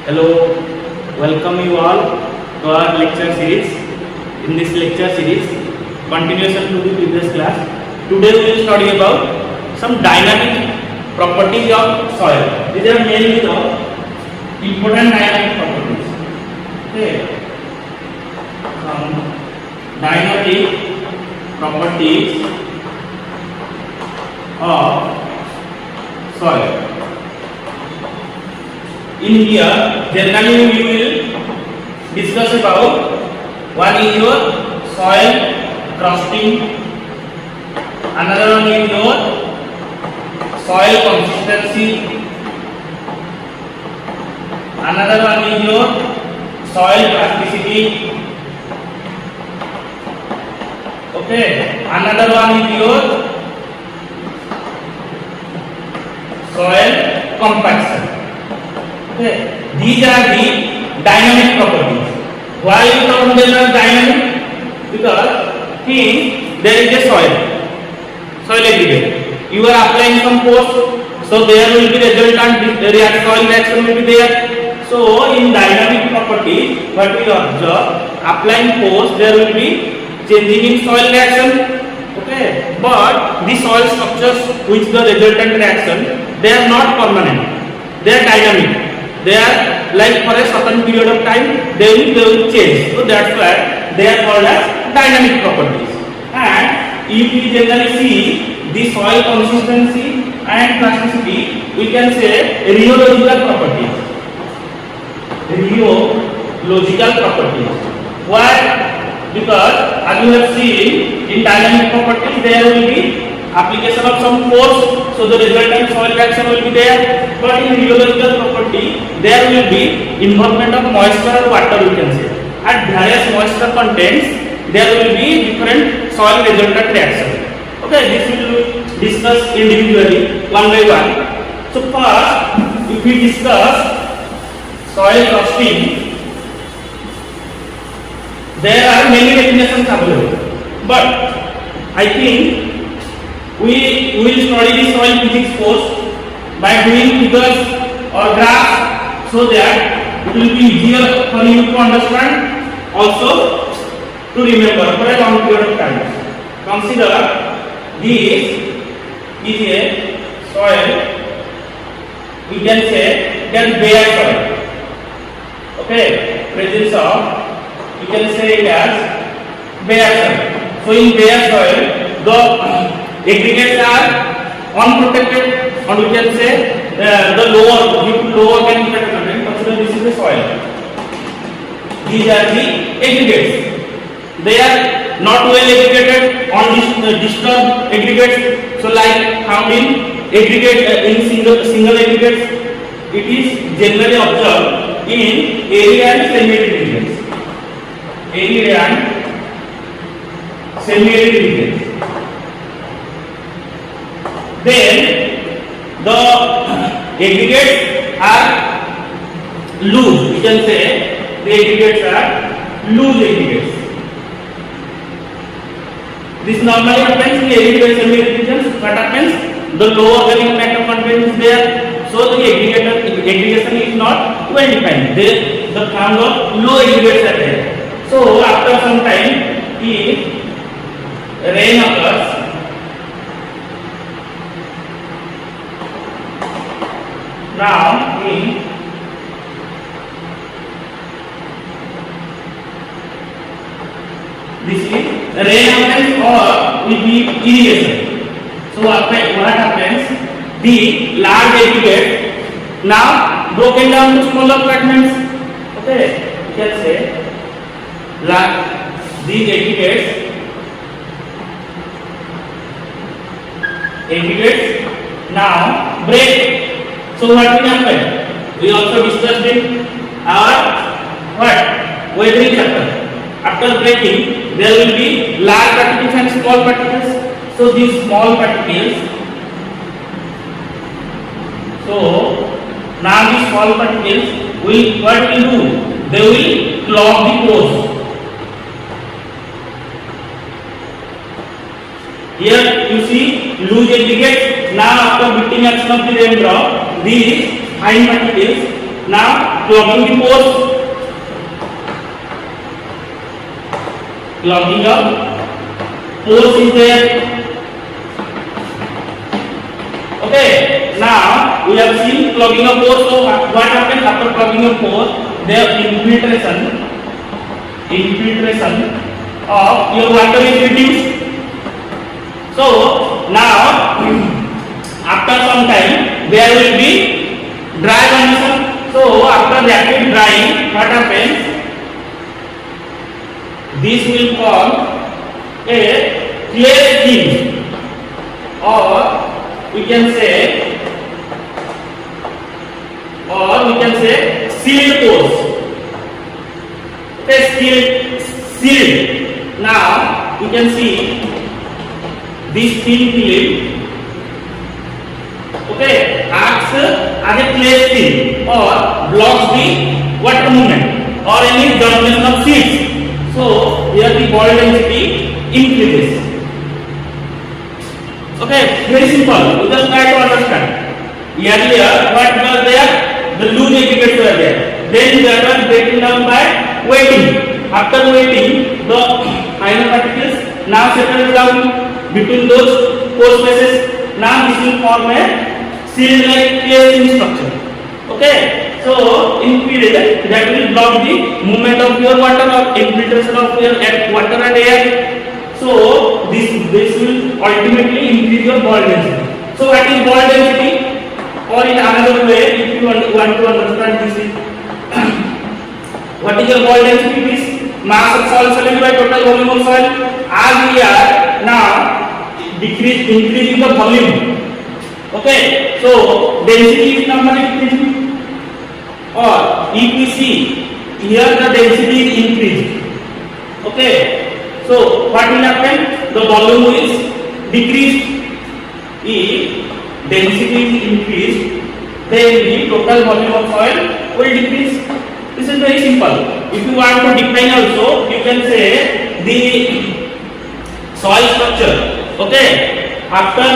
Hello, welcome you all to our lecture series. In this lecture series, continuation to the previous class, today we will study about some dynamic properties of soil. These are mainly the important dynamic properties. Okay, some dynamic properties of soil. In here, generally we will discuss about one is your soil crusting, another one is your soil consistency, another one is your soil plasticity. Okay, another one is your soil compaction. Okay, these are the dynamic properties. Why you talk them as dynamic? Because there is a soil aggregate. You are applying some force, so there will be resultant soil reaction will be there. So in dynamic property, what we observe, applying force, there will be changing in soil reaction. Okay, but the soil structures which the resultant reaction, they are not permanent. They are dynamic. They are like for a certain period of time they will change. So that's why they are called as dynamic properties. And if we generally see the soil consistency and plasticity, we can say rheological properties. Rheological properties. Why? Because as you have seen in dynamic properties, there will be application of some force, so the resultant soil reaction will be there. But in rheological property, there will be involvement of moisture or water, we can say. At various moisture contents, there will be different soil resultant reaction. Okay, this will be discussed individually, one by one. So first, if we discuss soil crusting, there are many definitions available. But I think we will study the soil physics course by doing figures or graphs, so that it will be easier for you to understand, also to remember for a long period of time. Consider this is a soil, we can say that bare soil. Okay, presence of, we can say it as bare soil. So in bare soil, the aggregates are unprotected, or we can say the lower, due to lower organic matter content, consider this is the soil. These are the aggregates. They are not well aggregated on disturbed aggregates. So like found in aggregate in single aggregates, it is generally observed in area and semi-arid regions. Area and semi-arid regions. Then the aggregates are loose. We can say the aggregates are loose aggregates. This normally happens in arid and semi-arid regions. What happens? The low organic matter content is there, so the aggregation is not well defined. The kind of low aggregates are there. So after some time, if rain occurs, now in this is rain happens or will be irrigation. So what happens? The large aggregate now broken down to smaller fragments. Okay, you can say these aggregates now break. So what will happen? We also discussed in our weathering chapter. After breaking, there will be large particles and small particles. So these small particles, so now these small particles will what will do? They will clog the pores. Here you see loose aggregate. Now after beating action of the raindrop, these fine particles Now clogging the pores. Clogging of pores is there. Okay, now we have seen clogging of pores. So what happens after clogging of pores? Their infiltration of your water is reduced. So now after some time there will be dry condition. So after rapid drying, what happens? This will form a clay skin, or we can say sealed pores. Okay, sealed. Now you can see this thin film, okay, acts as a clay skin or blocks the water movement or any germination of seeds. So here the ball density increases. Okay, very simple. You just try to understand. Earlier, what was there? The loose aggregates were there. Then they were breaking down by wetting. After wetting, the finer particles now settle down between those pore spaces. Now this will form a seal-like clay structure. Okay. So in field that will block the movement of your water or infiltration of your water and air. So this will ultimately increase your ball density. So what is ball density? Or in another way, if you want to understand this, what is your ball density? It is mass of soil solid by total volume of soil. As we are now increasing the volume. Okay, so density is normally increasing. Or if we see here the density is increased. Okay, so what will happen? The volume is decreased. If density is increased, then the total volume of soil will decrease. This is very simple. If you want to define also, you can say the soil structure. Okay, after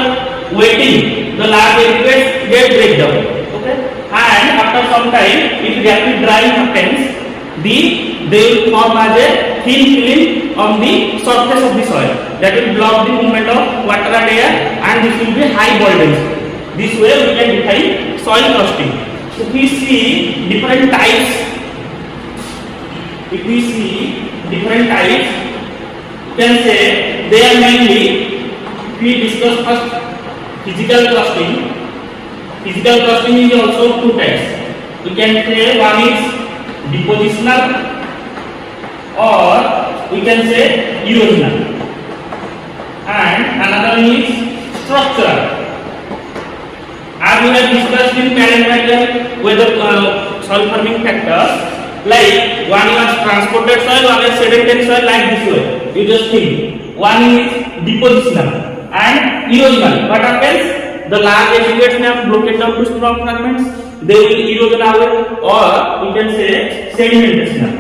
wetting, the large aggregates get breakdown. Okay, and after some time, if rapid drying happens, they will form as a thin film on the surface of the soil that will block the movement of water and air, and this will be high ball density. This way we can define soil crusting. If we see different types, you can say they are mainly, we discuss first physical crusting. Physical crusting is also two types. We can say one is depositional, or we can say erosional, and another is structural. As we have discussed in parent matter with the soil forming factors, like one is transported soil, one is sedentary soil, like this way. You just think one is depositional and erosional. What happens? The large aggregates may have broken down to small fragments. They will erosion away, or we can say sedimentational.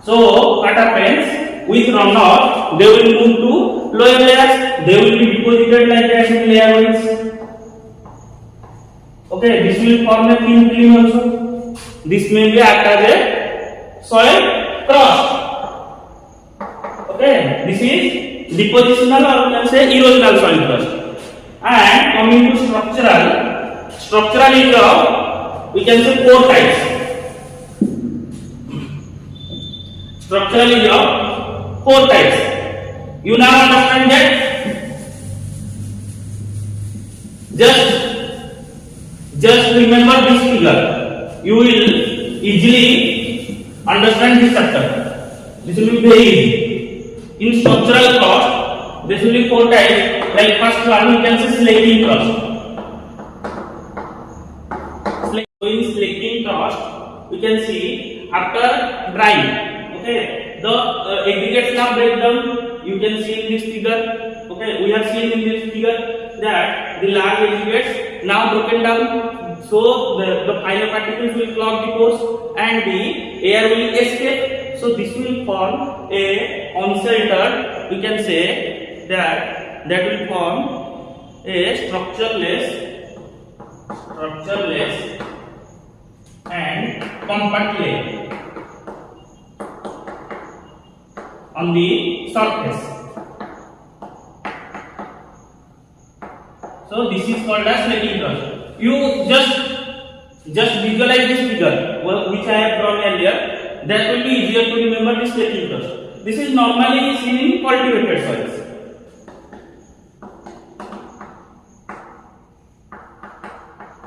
So what happens? With runoff, they will move to lower layers. They will be deposited like that in layer wise. Okay, this will form a thin film also. This may be act as a soil crust. Okay, this is depositional, or we can say erosional soil crust. And coming to structural is of, we can say, four types. Structural is of four types. You now understand that? Just remember this figure. You will easily understand this chapter. This will be very easy. In structural crust, this will be four types. Like first one, we can say slaking crust. In slaking crust, we can see after drying. Okay, the aggregates now break down. You can see in this figure. Okay, we have seen in this figure that the large aggregates now broken down. So the finer particles will clog the pores and the air will escape. So this will form a unsheltered, we can say that will form a structureless structureless and compact layer on the surface. So this is called as slaking crust. You just visualize this figure which I have drawn earlier. That will be easier to remember this slaking crust. This is normally seen in cultivated soils.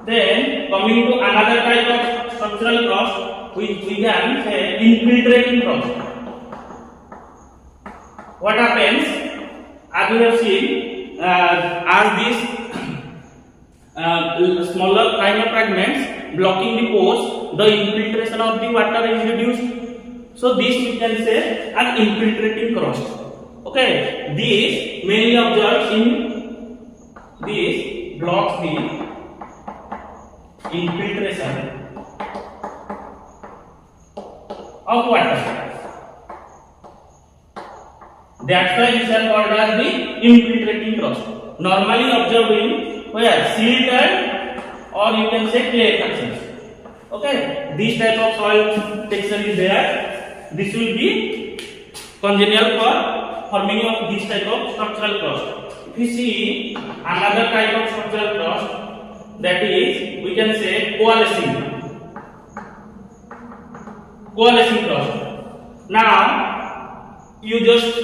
Then coming to another type of structural crust, which we can say infiltrating crust. What happens, as we have seen, as these smaller finer fragments blocking the pores, the infiltration of the water is reduced. So this we can say an infiltrating crust. Okay, this mainly observed in this blocks the infiltration of water. That's why these are called as the infiltrating crust. Normally observed in where silted or you can say clay textures. Okay, this type of soil texture is there. This will be congenial for forming of this type of structural crust. If you see another type of structural crust, that is we can say coalescing crust. Now you just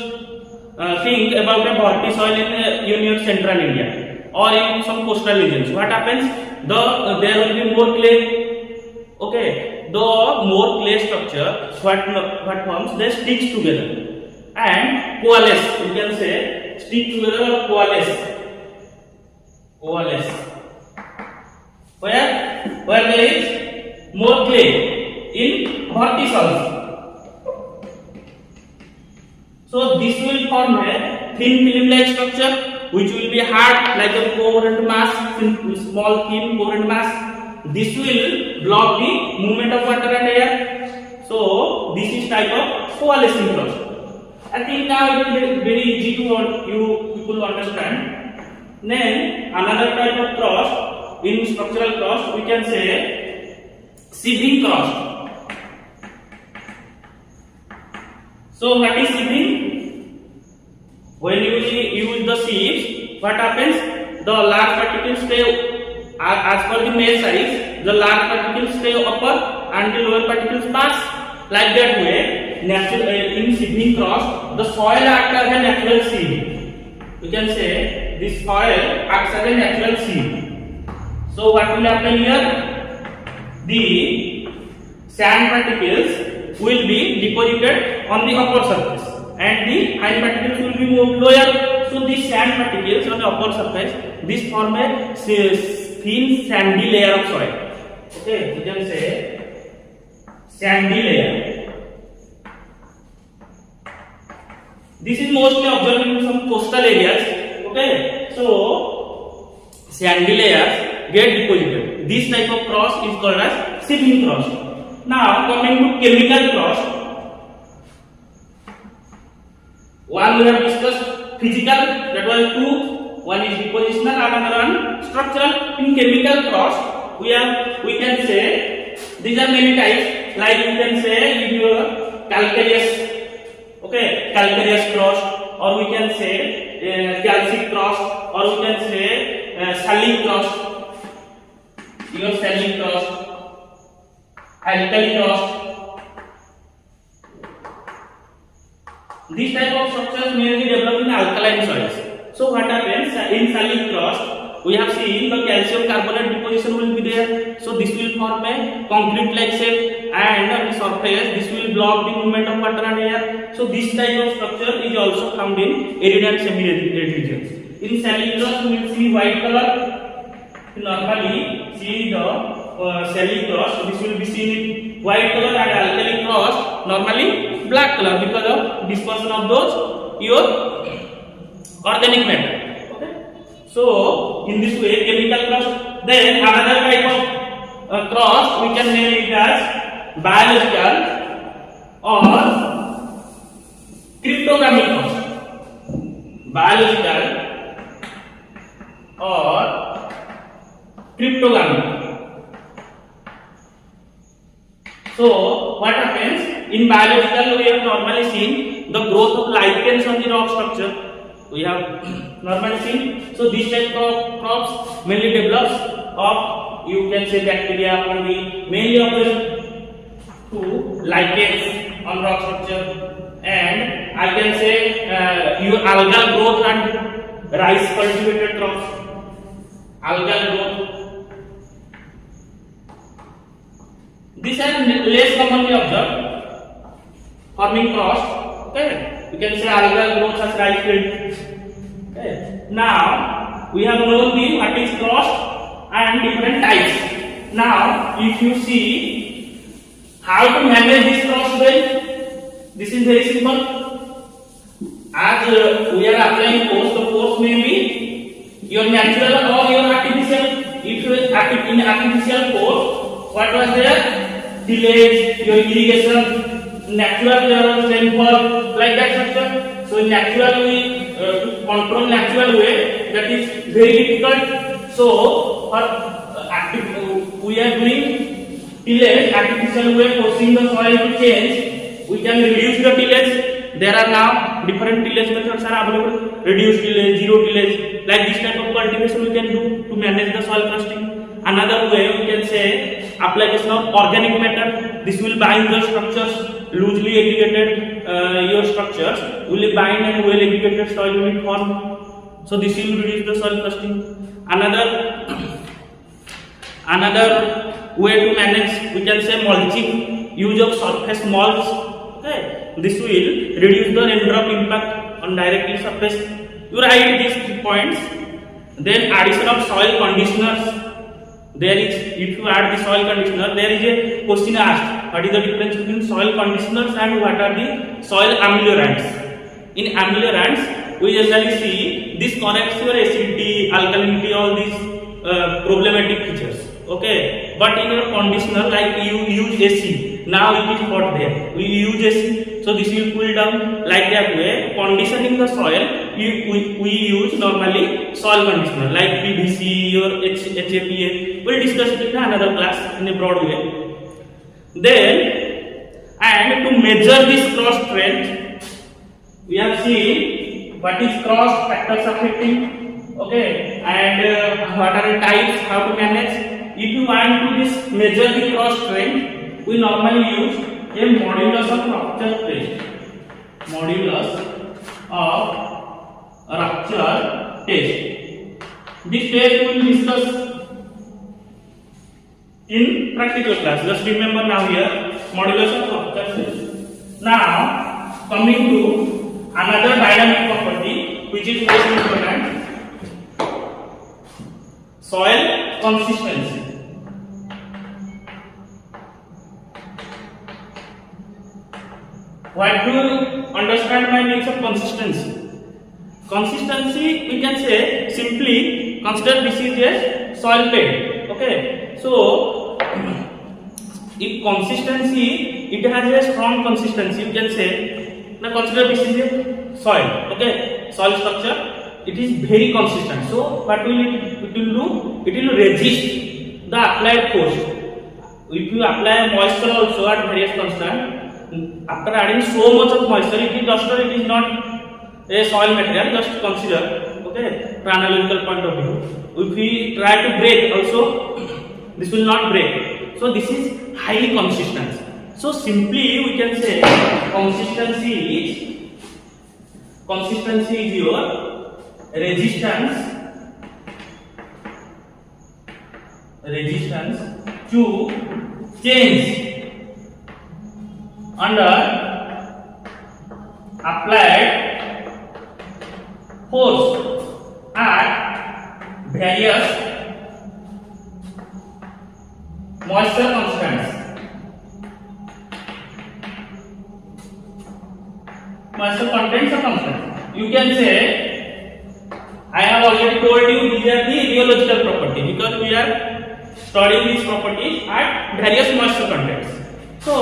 think about a bhorti soil in your central India or in some coastal regions. What happens? There will be more clay. Okay, the more clay structure, what forms? They stick together and coalesce. You can say stick together or coalesce. Where there is more clay in bhorti soils. So this will form a thin film-like structure, which will be hard like a coherent mass, small thin coherent mass. This will block the movement of water and air. So this is type of coalescing crust. I think now it will be very easy to you people understand. Then another type of crust in structural crust we can say sieving crust. So what is sieving? When you use the sieves, what happens? The large particles stay as per the mesh size. The large particles stay upper and the lower particles pass. Like that way, in sieving crust, the soil acts as a natural sieve. You can say this soil acts as a natural sieve. So what will happen here? The sand particles will be deposited on the upper surface and the iron particles will be moved lower. So these sand particles on the upper surface, this form a thin sandy layer of soil. Okay, you can say sandy layer. This is mostly observed in some coastal areas. Okay, so sandy layers get deposited. This type of crust is called as sieving crust. Now coming to chemical crust. One we have discussed physical, that was two. One is depositional, another one structural. In chemical crust, we can say these are many types. Like you can say in your calcareous crust, or we can say calcic crust, or we can say saline crust. Your saline crust, alkali crust. This type of structures mainly develop in alkaline soils. So what happens in saline crust? We have seen the calcium carbonate deposition will be there. So this will form a concrete-like shape, and on the surface this will block the movement of water and air. So this type of structure is also found in arid and semi-arid regions. In saline crust we will see white color. Normally see the saline crust. This will be seen in white color, and alkali crust normally black color because of dispersion of those your organic matter. Okay. So in this way chemical crust. Then another type of crust we can name it as biological or cryptographic crust. Biological or cryptogamy. So what happens in biological? We have normally seen the growth of lichens on the rock structure. We have normally seen. So this type of crops mainly develops of, you can say, bacteria, fungi, mainly occurs to lichens on rock structure, and I can say your algal growth and rice cultivated crops. Algal growth. These are less commonly observed forming cross. Okay, you can say algal growth as rice field. Okay, now we have known the what is cross and different types. Now, if you see how to manage this cross well, this is very simple. As we are applying force, the force may be your natural or your artificial. If you in artificial force, what was there? Delays, your irrigation, natural rainfall, like that structure. So natural we to control natural way, that is very difficult. So for we are doing delays, artificial way, forcing the soil to change. We can reduce the delays. There are now different tillage methods are available. Reduce tillage, zero tillage, like this type of cultivation we can do to manage the soil crusting. Another way we can say application of organic matter. This will bind the structures, loosely aggregated your structures will bind and well aggregated soil unit form. So this will reduce the soil crusting. Another way to manage, we can say mulching, use of surface mulch. Okay, this will reduce the raindrop impact on directly surface. You write these points. Then addition of soil conditioners. There is, if you add the soil conditioner, there is a question asked: what is the difference between soil conditioners and what are the soil ameliorants? In ameliorants, we generally see this corrects your acidity, alkalinity, all these problematic features. Okay, but in your conditioner, like you use AC, now it is hot there, we use AC, so this will cool down. Like that way, conditioning the soil, we use normally soil conditioner like B.Sc or HAPA. We'll discuss it in another class in a broad way. Then, and to measure this cross strength, we have seen what is cross factors affecting. Okay, and what are the types, how to manage. If you want to measure the cross strength, we normally use a modulus of rupture test. Modulus of rupture test. This test we will discuss in practical class. Just remember now here, modulus of rupture test. Now, coming to another dynamic property which is very important, soil consistency. What do you understand by means of consistency? Consistency, we can say simply consider this is a soil bed. Okay, so if consistency, it has a strong consistency, you can say. Now consider this is a soil. Okay, soil structure, it is very consistent. So what will it will do? It will resist the applied force. If you apply moisture also at various constant, after adding so much of moisture, it is duster, it is not a soil material. Just consider, okay, from analytical point of view. If we try to break also, this will not break. So this is highly consistent. So simply we can say consistency is your resistance to change under applied force at various moisture constants. Moisture contents are constant. You can say, I have already told you these are the rheological property because we are studying these properties at various moisture contents. So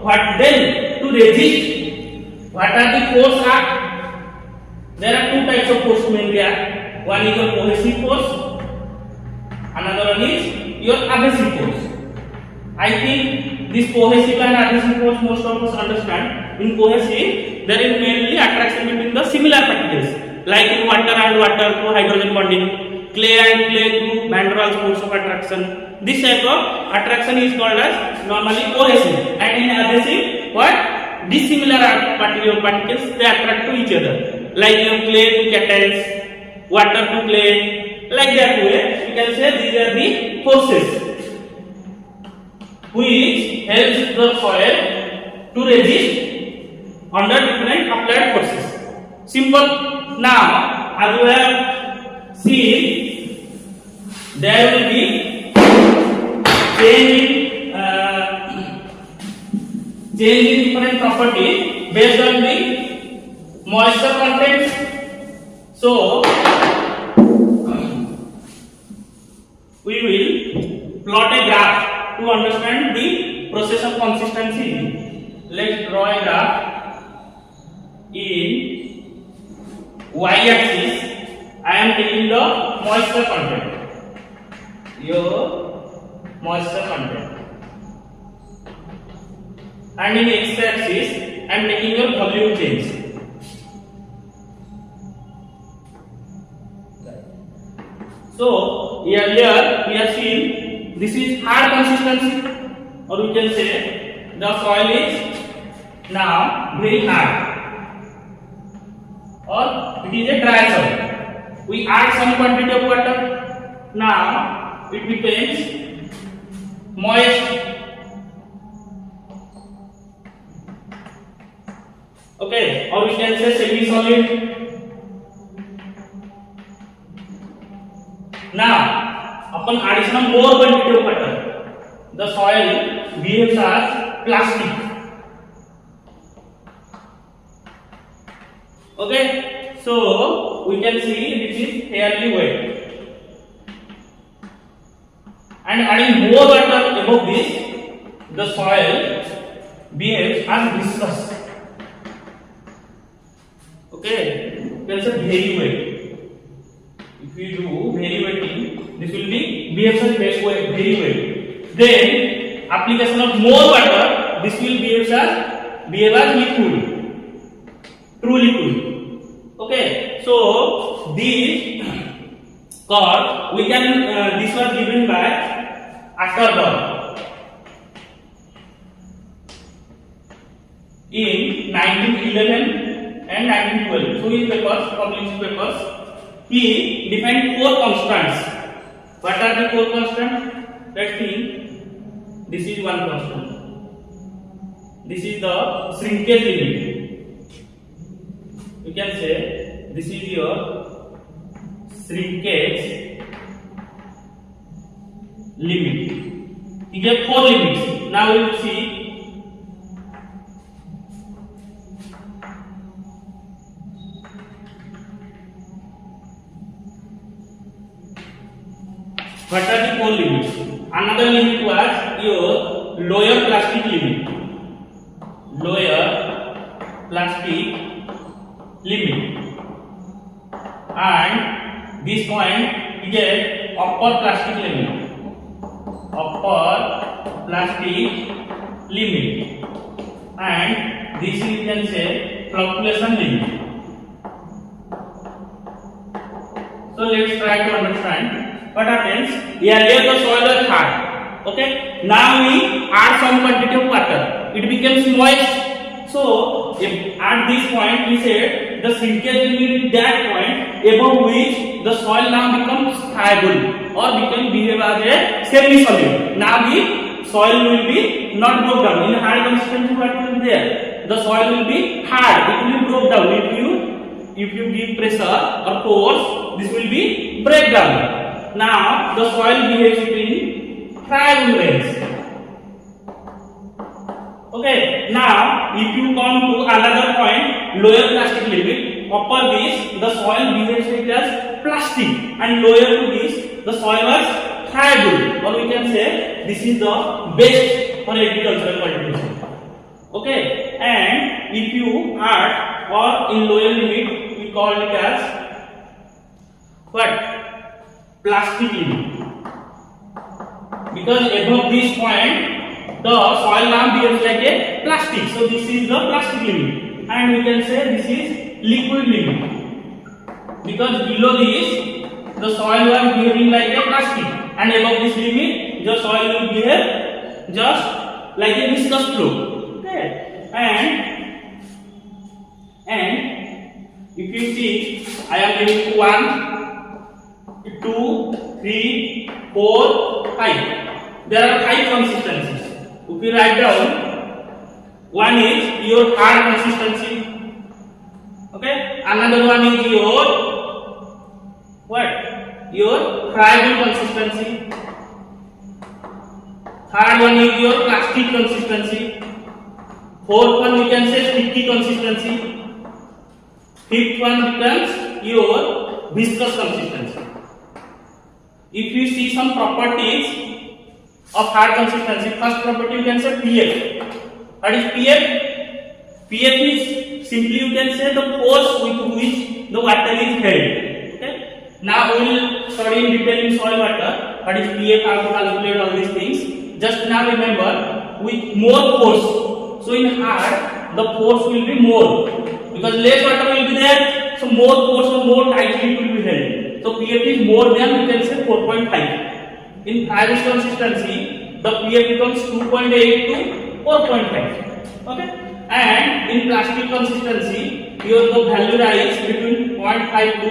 what then to resist? What are the force act? There are two types of force mainly act. One is a cohesive force Another one is your adhesive force. I think this cohesive and adhesive force most of us understand. In cohesive, there is mainly attraction between the similar particles, like in water and water through hydrogen bonding, clay and clay through van der Waals force of attraction. This type of attraction is called as normally cohesive. And in adhesive, what? Dissimilar particles they attract to each other, like your clay to cations, water to clay, like that way. You can say these are the forces which helps the soil to resist under different applied forces. Simple. Now, as you have seen, there will be change in different properties based on the moisture content. So, we will plot a graph to understand the process of consistency. Let's draw a graph in y-axis. I am taking the moisture content. Your moisture content. And in x-axis, I am taking your volume change. So earlier we have seen this is hard consistency, or we can say the soil is now very hard, or it is a dry soil. We add some quantity of water. Now it becomes moist. Okay, or we can say semi-solid. Now, upon addition of more quantity of water, the soil behaves as plastic. Okay, so we can see this is fairly wet. And adding more water above this, the soil behaves as viscous. Okay, there is a very wet. If we do very wetting, this will be behaves as very wet. Then application of more water, this will behave as liquid, true liquid. Okay, so this curve we can this was given by ICAR-NET in 1911 and 1912. So his papers, published papers. He defined 4 constants. What are the 4 constants? Let's see. This is one constant. This is the shrinkage limit. You can say this is your shrinkage limit. He gave 4 limits. Now we will see. What are the 4 limits? Another limit was your lower plastic limit. Lower plastic limit. And this point is upper plastic limit. Upper plastic limit. And this you can say flocculation limit. So let's try to understand. What happens? Earlier the soil was hard. Okay. Now we add some quantity of water. It becomes moist. So if at this point we said the shrinkage limit is that point above which the soil now becomes friable or behave as a semi-solid. Now the soil will be not broke down. In hard consistency, what will be there? The soil will be hard. It will be broke down. If you give pressure or force, this will be break down. Now the soil behaves in friable range. Okay. Now if you come to another point, lower plastic limit, upper this the soil behaves like as plastic, and lower to this the soil was friable, or we can say this is the best for agricultural cultivation. Okay. And if you add or in lower limit, we call it as what? Plastic limit. because above this point the soil now behaves like a plastic. So this is the plastic limit, and we can say this is liquid limit, because below this the soil was behaving like a plastic, and above this limit the soil will behave just like a viscous flow. Okay, and if you see, I am giving 1, 2, 3, 4, 5. There are 5 consistencies. If you write down, one is your hard consistency. Okay, another one is your what? Your friable consistency. Third one is your plastic consistency. Fourth one we can say sticky consistency. Fifth one becomes your viscous consistency. If you see some properties of hard consistency, first property you can say pF. What is pF? pF is simply you can say the force with which the water is held. Okay. Now we will study in detail in soil water. What is pF? How to calculate all these things. Just now remember, with more force. So in hard, the force will be more, because less water will be there. So more force or more tightly it will be held. So pF is more than we can say 4.5. In friable consistency, the pF becomes 2.8 to 4.5. Okay, and in plastic consistency, here the value rise between 0.5 to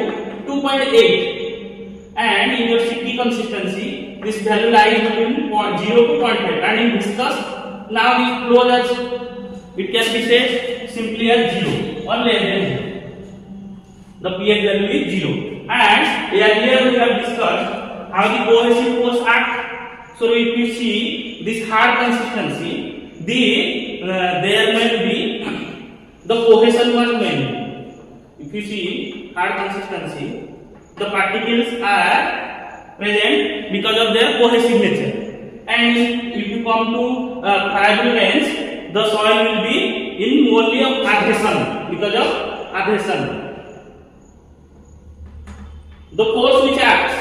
2.8, and in your sticky consistency, this value lies between 0 to 0.5, and in viscous, now this flow as it can be said simply as 0 or less than 0. The pH value is 0, and earlier we have discussed how the cohesive force act. So if you see this hard consistency, there may be the cohesion was main. If you see hard consistency, the particles are present because of their cohesive nature, and if you come to friable range, the soil will be in only of adhesion because of adhesion. The force which acts,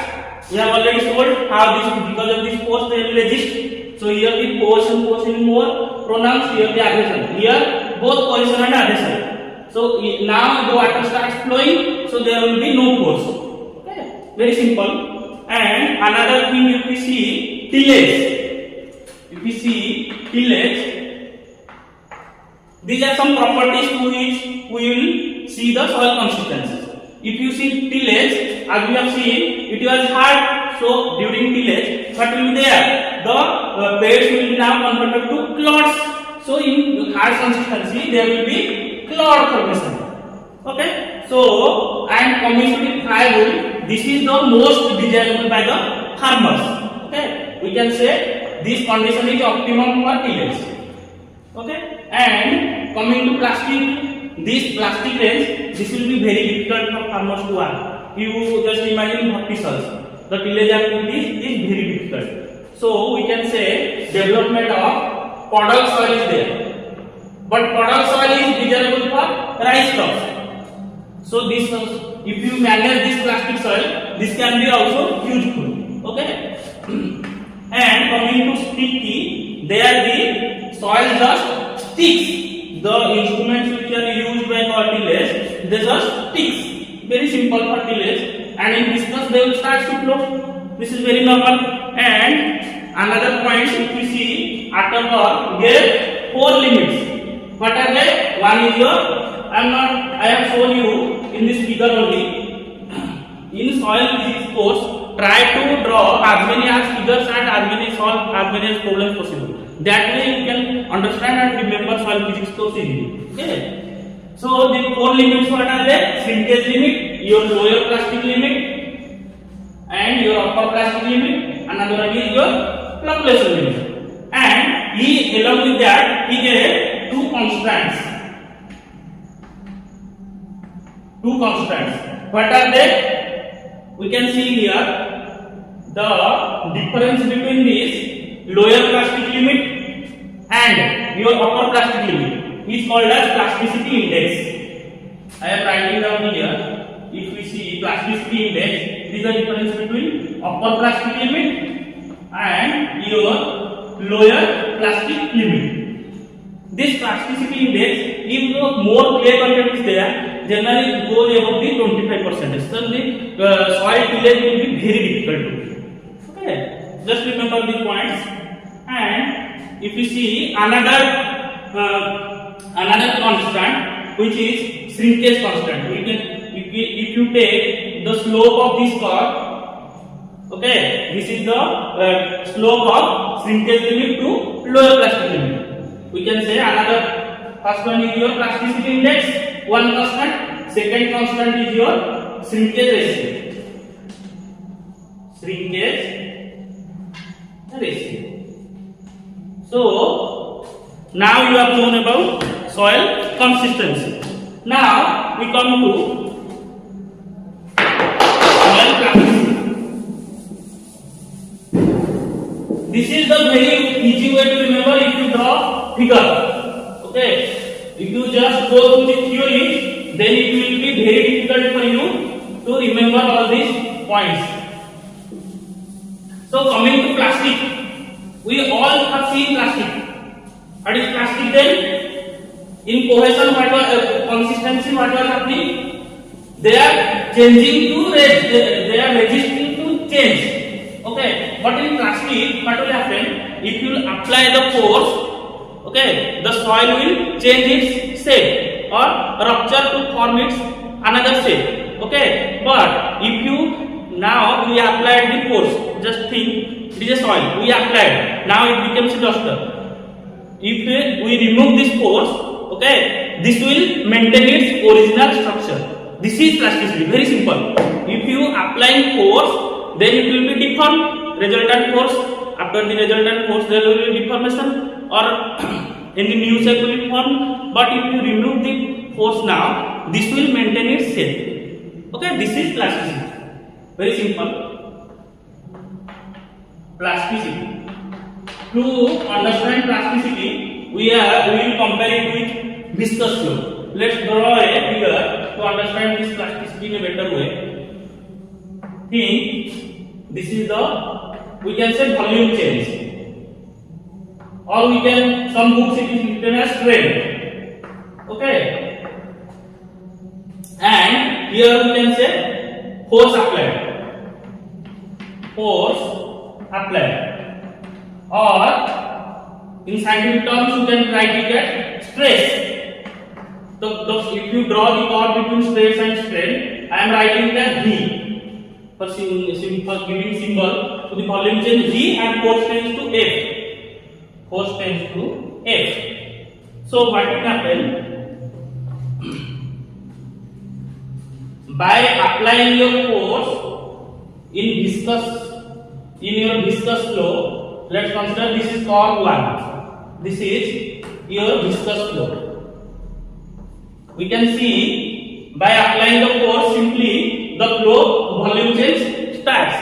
we have already told how this, because of this force they will resist. So here the cohesion force is more pronounced, here the adhesion. Here both cohesion and adhesion. So now the water starts flowing, so there will be no force. Okay, very simple. And another thing, if we see tillage, these are some properties to which we will see the soil consistency. If you see tillage, as we have seen, it was hard. So during tillage, what will be there? The beds will be now converted to clods. So in hard consistency, there will be clod formation. Okay. So and coming to the friable, this is the most desirable by the farmers. Okay. We can say this condition is optimum for tillage. Okay. And coming to plastic. This plastic range, this will be very difficult for farmers to work. You just imagine horticulture. The tillage activities is very difficult. So we can say development of puddle soil is there. But puddle soil is desirable for rice crops. So this, if you manage this plastic soil, this can be also useful. Okay. And coming to sticky, there the soil just sticks. The instruments which are used by tillage, they just sticks. Very simple for tillage, and in viscous they will start to flow. This is very normal. And another point, if you see, Atterberg gave 4 limits. What are they? One is your, I have shown you in this figure only. In soil physics course, try to draw as many as figures and as many solve as many as problems possible. That way you can understand and remember soil physics course easily. Okay. So the 4 limits, what are they? Shrinkage limit, your lower plastic limit, and your upper plastic limit. Another one is your population limit. And he, along with that, he gave 2 constants. What are they? We can see here the difference between this lower plastic limit and your upper plastic limit is called as plasticity index. I am writing down here. If we see plasticity index, this is the difference between upper plastic limit and your lower plastic limit. This plasticity index, if more clay content is there, generally it goes above the 25%. So the soil tillage will be very difficult to do. Okay, just remember these points. And if you see another constant, which is shrinkage constant, we can if you take the slope of this curve, okay, this is the slope of shrinkage limit to lower plastic limit. We can say another first one is your plasticity index, one constant. Second constant is your shrinkage ratio. Shrinkage ratio. So now you have known about soil consistency. Now we come to soil plasticity. This is the very easy way to remember if you draw figure. Okay, if you just go through the theory, then it will be very difficult for you to remember all these points. So coming to plastic, we all have seen plastic. What is plastic then? In cohesion, what was consistency? What was happening? They are changing to they are resisting to change. Okay, but in plastic, what will happen? If you apply the force, okay, the soil will change its shape or rupture to form its another shape. Okay, but if you now we applied the force, just think it is a soil we applied, now it becomes a duster. If we remove this force, okay, this will maintain its original structure. This is plasticity, very simple. If you applying force, then it will be deformed, resultant force. After the resultant force, there will be deformation or any new shape will be formed. But if you remove the force now, this will maintain its shape. Okay, this is plasticity. Very simple. Plasticity. To understand plasticity, we will compare it with viscous flow. Let's draw a figure to understand this plasticity in a better way. Think this is the, we can say, volume change, or we can, some books it is written as strength. Okay, and here we can say force applied, or in scientific terms you can write it as stress. So if you draw the curve between stress and strain, I am writing it as V for giving symbol to the volume change V, and force tends to F. Force tends to F. So what will happen? By applying your force in your viscous flow, let's consider this is curve 1. This is your viscous flow. We can see by applying the force, simply the flow volume change starts.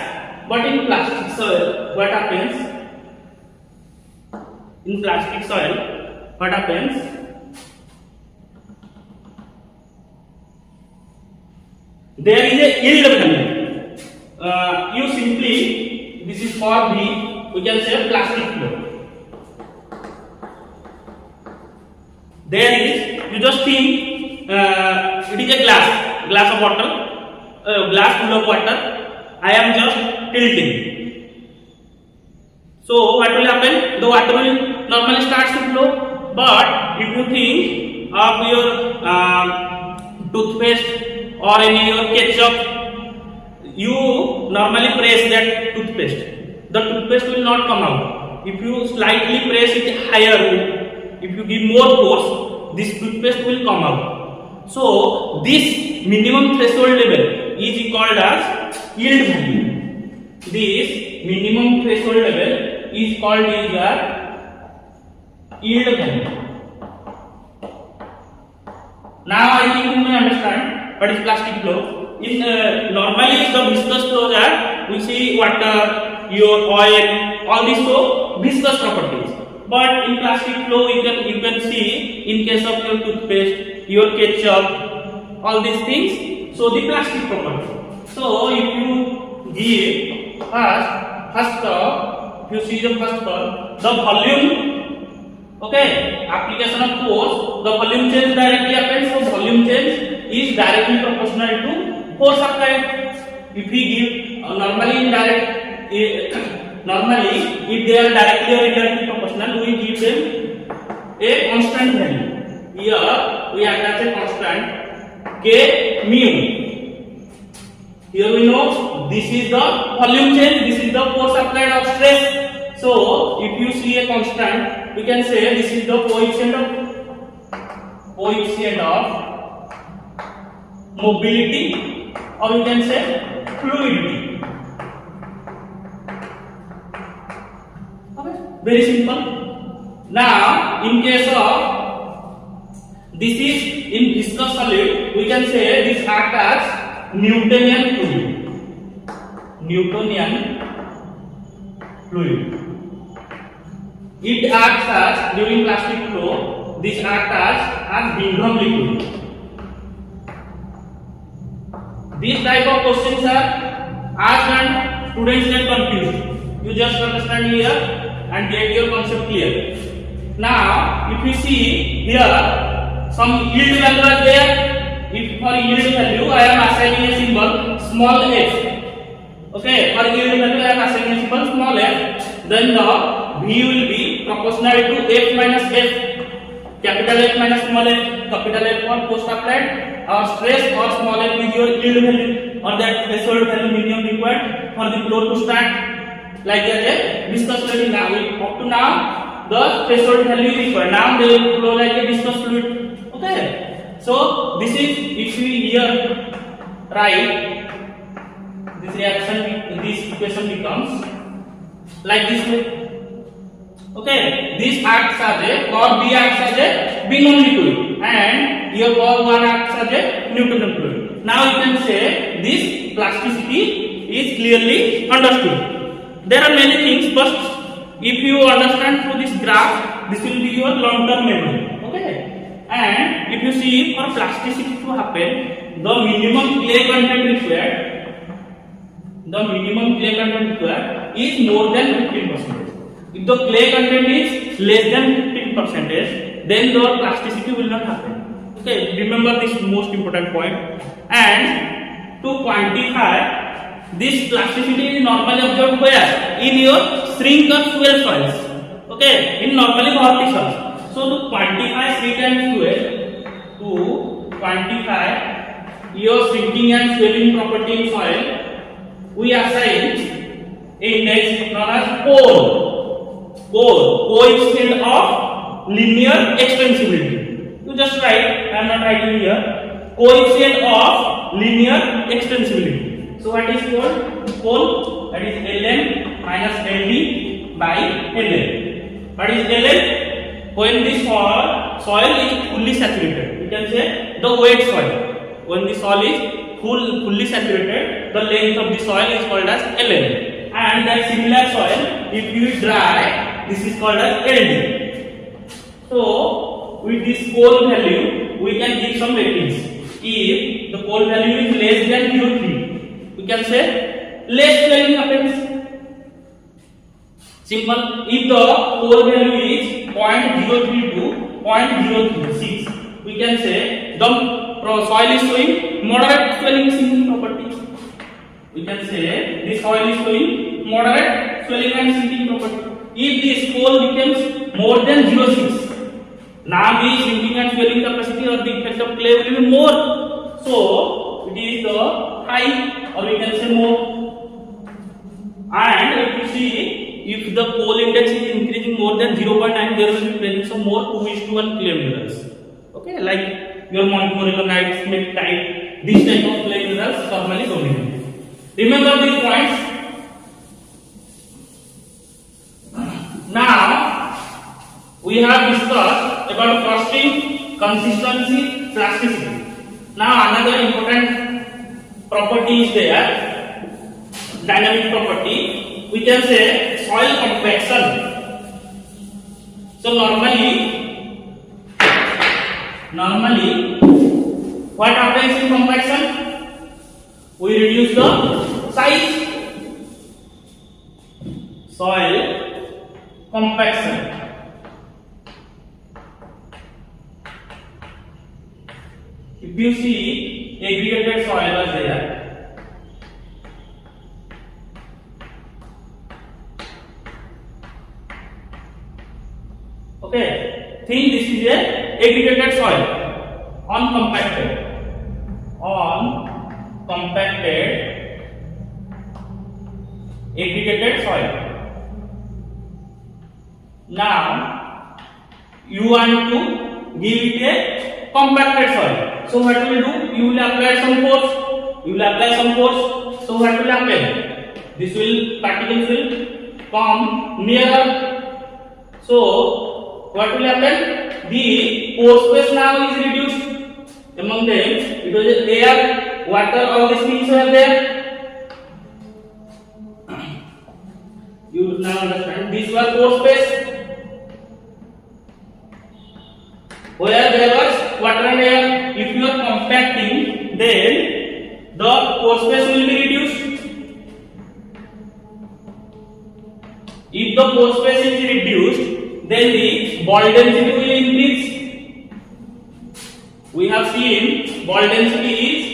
But in plastic soil, what happens? In plastic soil, what happens? There is a yield value. You simply, this is for B, we can say plastic flow. There is, you just think it is a glass of water, glass full of water. I am just tilting. So what will happen? The water will normally start to flow. But if you think of your toothpaste or any your ketchup, you normally press that toothpaste. The toothpaste will not come out. If you slightly press it higher, if you give more force, this toothpaste will come out. So this minimum threshold level is called as yield value. This minimum threshold level is called as yield value. Now I think you may understand what is plastic flow. In normally the viscous flows are, we see water, your oil, all these flow viscous properties. But in plastic flow you can see in case of your toothpaste, your ketchup, all these things, so the plastic property. So if you give first if you see the first one, the volume, okay, application of force, the volume change directly happens. So volume change is directly proportional to force applied. If we give normally if they are directly or indirectly proportional, we give them a constant value. Here we attach a constant K mu. Here we know this is the volume change, this is the force applied of stress. So if you see a constant, we can say this is the coefficient of mobility, or we can say fluidity. Okay, very simple. Now in case of this is in viscous solid, we can say this act as Newtonian fluid. It acts as, during plastic flow, this acts as Bingham liquid. These type of questions are asked and students get confused. You just understand here and get your concept clear. Now, if you see here, some yield value are there. If for yield value I am assigning a symbol small f. Okay, for yield value I am assigning a symbol small f. Then the V will be proportional to f minus f. Capital F minus small f. Capital F for force applied, or stress, or small f is your yield value, or that threshold value minimum required for the flow to start. Like that, viscous fluid. Now, up to now, the threshold value is required. Now they will flow like a viscous fluid. Okay. So this is, if we here write this reaction, this equation becomes like this way. Okay, this acts as a, or B acts as a Bingham liquid, and here or 1 acts as a Newtonian fluid. Now you can say this plasticity is clearly understood. There are many things, but if you understand through this graph, this will be your long-term memory. Okay. And if you see, for plasticity to happen, the minimum clay content required is more than 15%. If the clay content is less than 15%, then the plasticity will not happen. Okay, remember this most important point. And to quantify this plasticity is normally observed where? In your shrink or swell soils. Okay, in normally vorticals. So to quantify shrink and swell, to quantify your shrinking and swelling property in soil, we assign a index known as coefficient of linear extensibility. You just write, I am not writing here, coefficient of linear extensibility. So what is called? That is ln minus ld by ln. What is ln? When the soil is fully saturated, we can say the wet soil. When the soil is fully saturated, the length of the soil is called as ln. And that similar soil, if you dry, this is called as ld. So with this coal value, we can give some ratings. If the coal value is less than 0.3, we can say less swelling happens. Simple. If the coal value is 0.03 to 0.036, we can say the soil is showing moderate swelling sinking properties. We can say this soil is showing moderate swelling and sinking property. If this coal becomes more than 0.6, now the shrinking and swelling capacity or the effect of clay will be more. So it is the high, or we can say more. And if you see, if the coal index is increasing more than 0.9, there will be presence of more 2:1 clay minerals. Okay, like your montmorillonite, smith type, this type of clay minerals normally dominate. Remember these points. Now we have discussed about crusting, consistency, plasticity. Now another important property is there, dynamic property. We can say soil compaction. So normally what happens in compaction? We reduce the size. soil compaction. If you see aggregated soil is there, okay, think this is a aggregated soil, uncompacted aggregated soil. Now you want to give it a compacted soil. So what you will do? You will apply some force. So what will happen? This particles will come nearer. So what will happen? The pore space now is reduced. Among them, it was air, water, all these things were there. You now understand. This was pore space. Where there was water and air. If you are compacting, then the pore space will be reduced. If the pore space is reduced, then the ball density will increase. We have seen ball density is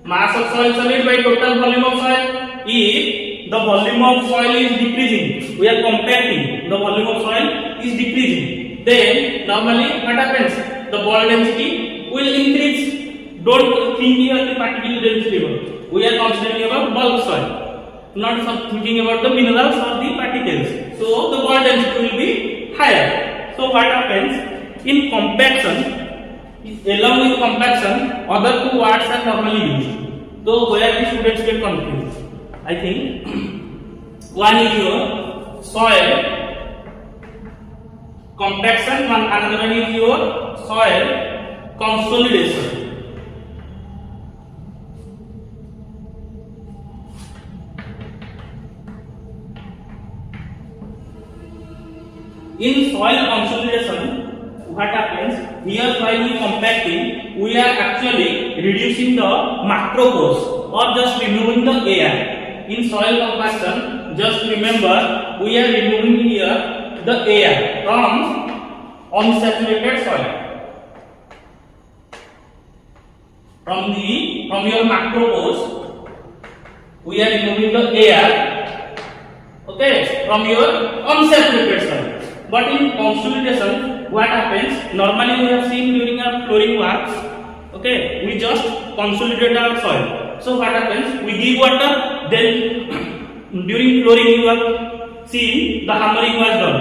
mass of soil solid by total volume of soil. If the volume of soil is decreasing, we are compacting, the volume of soil is decreasing, then normally what happens? The ball density will increase. Don't think here the particle density. We are considering about bulk soil, not thinking about the minerals or the particles. So the ball density will be higher. So what happens in compaction? Along with compaction, other two words are normally used. So where the students get confused? I think one is your soil compaction, another one is your soil consolidation. In soil consolidation, what happens? Here while we compacting, we are actually reducing the macro pores or just removing the air. In soil compaction, just remember we are removing here the air from unsaturated soil. From your macro pores, we are removing the air, okay, from your unsaturated soil. But in consolidation, what happens? Normally we have seen during our flooring works, okay, we just consolidate our soil. So what happens? We give water, then during flooring you have seen the hammering was done.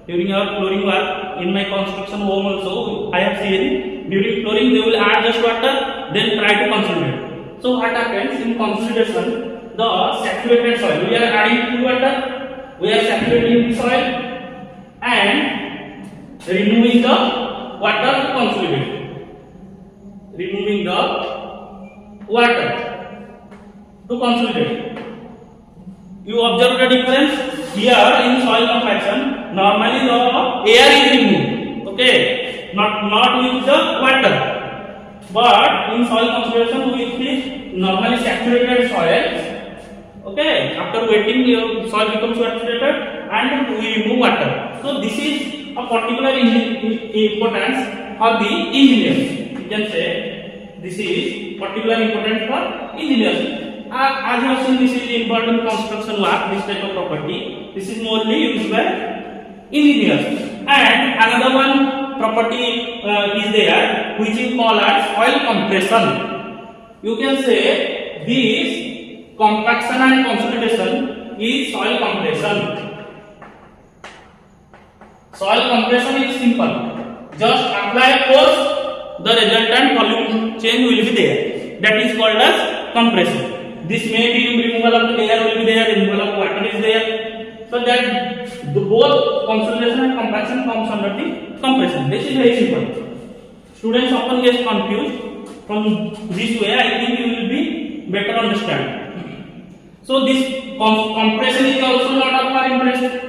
During our flooring work in my construction home also, I have seen during flooring they will add just water, then try to consolidate. So what happens in consolidation? The saturated soil, we are adding water, we are saturating the soil and removing the water to consolidate. Removing the water to consolidate. You observe the difference here in soil compaction. Normally the air is removed, okay, not with the water. But in soil consolidation with the normally saturated soil, okay, after wetting your soil becomes saturated and we remove water. So this is a particular importance for the engineers. You can say this is particular importance for engineers. As you have seen, this is important construction work. This type of property, this is mostly used by engineers. And another one property is there, which is called as soil compression. You can say this compaction and consolidation is soil compression. Soil compression is simple. Just apply force, the resultant volume change will be there. That is called as compression. This may be removal of the air will be there, removal of water is there. So that both consolidation and compaction comes under the compression. This is very simple. Students often get confused. From this way, I think you will be better understand. So this compression is also not of our interest.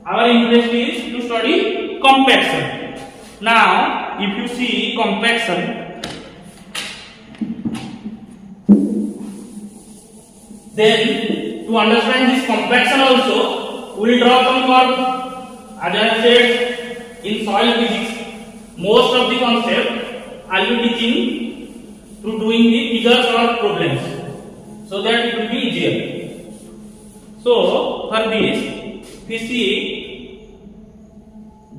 Our interest is to study compaction. Now, if you see compaction, then to understand this compaction also, we will draw some curve. As I said, in soil physics, most of the concept I will be teaching through doing the figures or problems, so that it will be easier. So for this, we see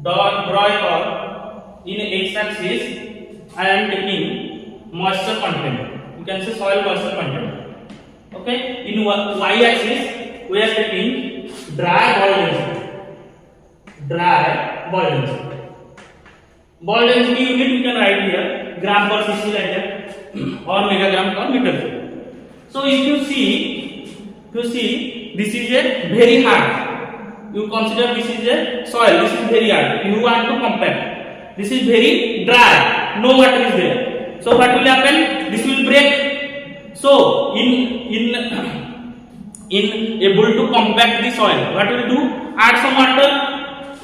draw a curve in x-axis. I am taking moisture content. You can say soil moisture content. Okay. In y-axis, we are taking dry ball density. Dry ball density. Ball density unit you can write here, gram per cc like that, or megagram per meter. So if you see, this is a very hard. You consider this is a soil. This is very hard. You want to compact. This is very dry. No water is there. So what will happen? This will break. So in able to compact the soil, what will do? Add some water.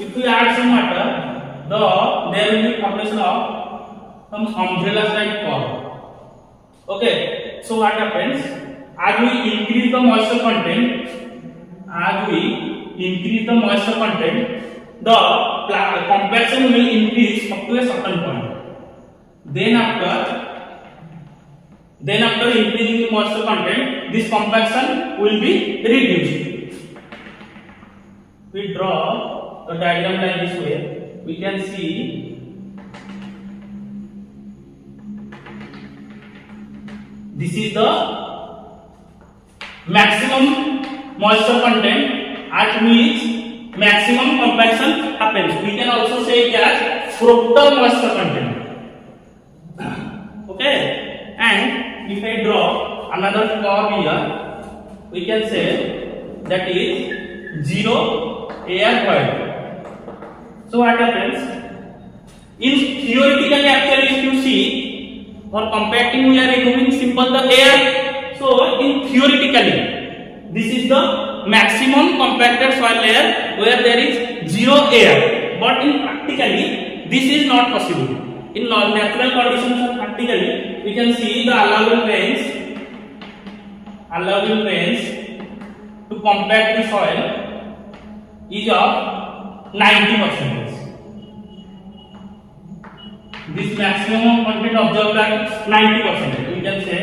If we add some water, there will be formation of some umbrella type curve. Okay. So what happens? As we increase the moisture content, the compaction will increase up to a certain point. Then after increasing the moisture content, this compaction will be reduced. We draw the diagram like this way. We can see this is the maximum moisture content at which maximum compaction happens. We can also say it as total moisture content. Okay, and if I draw another curve here, we can say that is zero air void. So what happens? In theoretically, actually, if you see, for compacting we are removing simple the air. So in theoretically, this is the maximum compacted soil layer where there is zero air. But in practically, this is not possible. In natural conditions or practically, we can see the allowable range to compact the soil is of 90%. This maximum content observed at 90%. We can say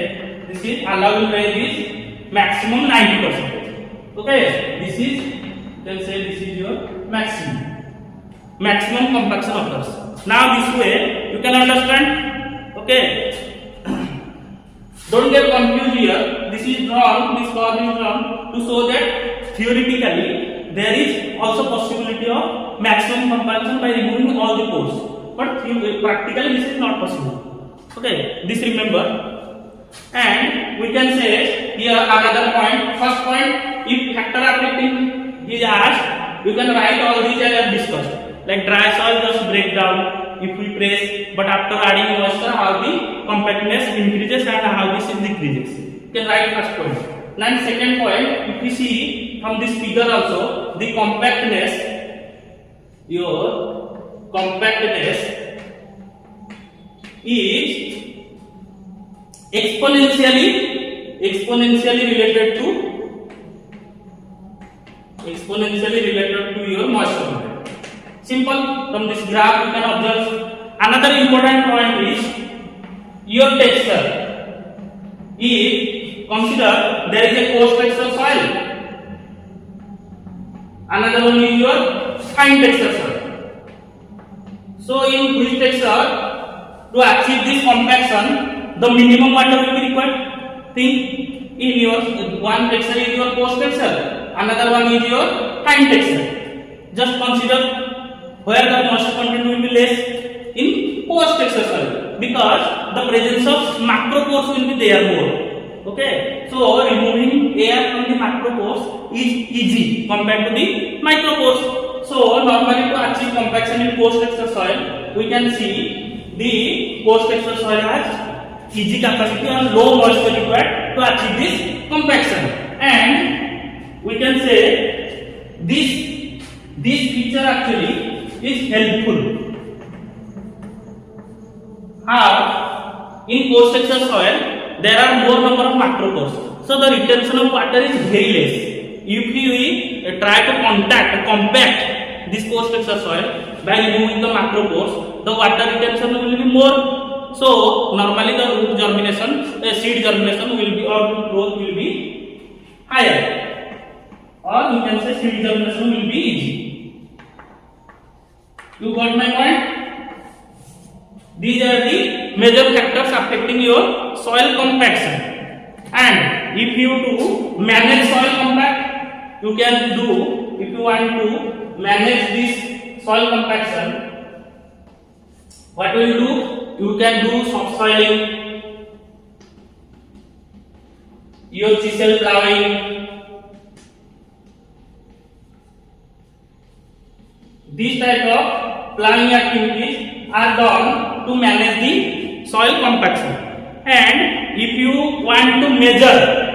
this is allowable range is maximum 90%. Okay, this is, you can say this is your maximum compaction occurs. Now this way you can understand. Okay, don't get confused here. This is drawn, this curve is drawn to show that theoretically there is also possibility of maximum compaction by removing all the pores. But practically this is not possible. Okay, this remember. And we can say here another point. First point, if factor affecting is asked, you can write all these as I have discussed. Like dry soil just break down if we press, but after adding moisture, how the compactness increases and how this decreases. You can write first point. Then second point, if we see from this figure also, the compactness, your compactness is exponentially related to your moisture content. Simple. From this graph you can observe. Another important point is your texture. If consider there is a coarse texture soil, another one is your fine texture soil. So in which texture, to achieve this compaction, the minimum water will be required. Think, in your one texture is your coarse texture, another one is your fine texture. Just consider where the moisture content will be less in coarse texture soil, because the presence of macropores will be there more. Okay, so removing air from the macropores is easy compared to the micropores. So normally to achieve compaction in coarse texture soil, we can see the coarse texture soil has easy capacity or low moisture required to achieve this compaction. And we can say this feature actually is helpful. How? In coarse texture soil there are more number of macropores, so the retention of water is very less. if we try to compact this post-structure soil by removing the macro pores, the water retention will be more. So normally the root germination, seed germination will be, or growth will be higher, or you can say seed germination will be easy. You got my point? These are the major factors affecting your soil compaction. And if you do manage soil compact, you can do, if you want to manage this soil compaction, what will you do? You can do subsoiling, your chisel plowing. These type of plowing activities are done to manage the soil compaction. And if you want to measure,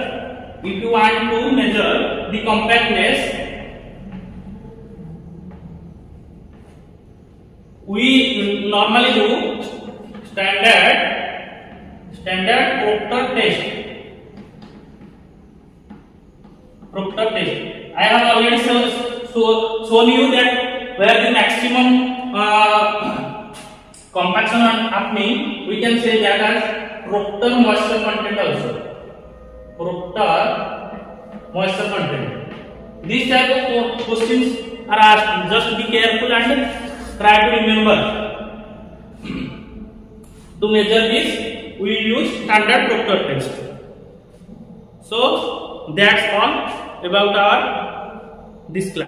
the compactness, we normally do standard Proctor test. I have already shown you that where the maximum compaction happening, we can say that as Proctor moisture content also. Proctor moisture content. These type of questions are asked. Just be careful and try to remember. To measure this, we use standard Proctor test. So that's all about our this class.